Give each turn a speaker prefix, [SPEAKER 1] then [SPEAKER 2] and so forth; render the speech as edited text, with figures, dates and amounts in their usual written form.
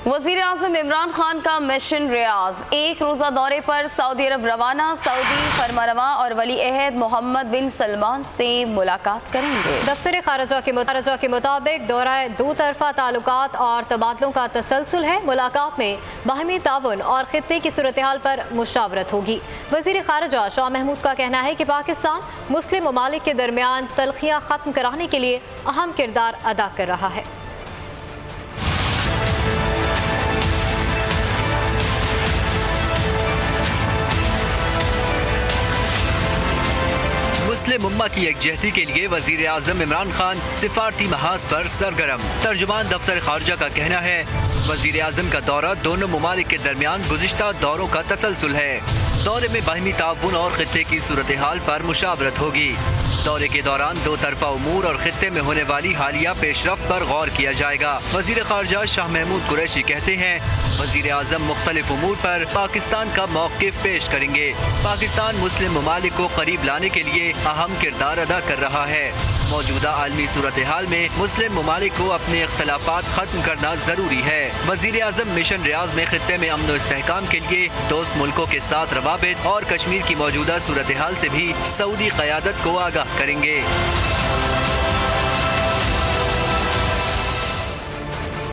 [SPEAKER 1] वज़ीर आज़म इमरान खान का मिशन रियाज, एक रोज़ा दौरे पर सऊदी अरब रवाना। सऊदी फरमानवा और वली अहद मोहम्मद बिन सलमान से मुलाकात करेंगे।
[SPEAKER 2] दफ्तर खारजा के मुताबिक दौरा दो तरफा ताल्लुकात और तबादलों का तसलसल है। मुलाकात में बाहमी ताउन और खित्ते की सूरत हाल पर मुशावरत होगी। वज़ीर खारजा शाह महमूद का कहना है कि पाकिस्तान मुस्लिम ममालिक के दरमियान तलखियाँ ख़त्म कराने के लिए अहम किरदार अदा कर रहा है।
[SPEAKER 3] मुस्लिम उम्मा की यकजहती के लिए वजीर आज़म इमरान खान सिफारती महाज पर सरगर्म। तर्जुमान दफ्तर खारजा का कहना है, वजीर आज़म का दौरा दोनों ममालिक के दरमियान गुज़िश्ता दौरों का तसलसल है। दौरे में बाहमी ताउन और खित्ते की सूरत हाल पर मुशावरत होगी। दौरे के दौरान दो तरफा उमूर और खित्ते में होने वाली हालिया पेशरफ्त पर गौर किया जाएगा। वजीर खारजा शाह महमूद कुरैशी कहते हैं, वजीर आज़म मुख्तलिफ उमूर पर पाकिस्तान का मौक़िफ़ पेश करेंगे। पाकिस्तान मुस्लिम ममालिक को करीब लाने के लिए अहम किरदार अदा कर रहा है। मौजूदा आलमी सूरत हाल में मुस्लिम ममालिक को अपने इख्तलाफात खत्म करना जरूरी है। वजीर आज़म मिशन रियाज में खित्ते में अमन व इस्तेहकाम के लिए दोस्त मुल्कों के साथ रवाबित और कश्मीर की मौजूदा सूरत हाल से भी सऊदी क़यादत को आगाह करेंगे।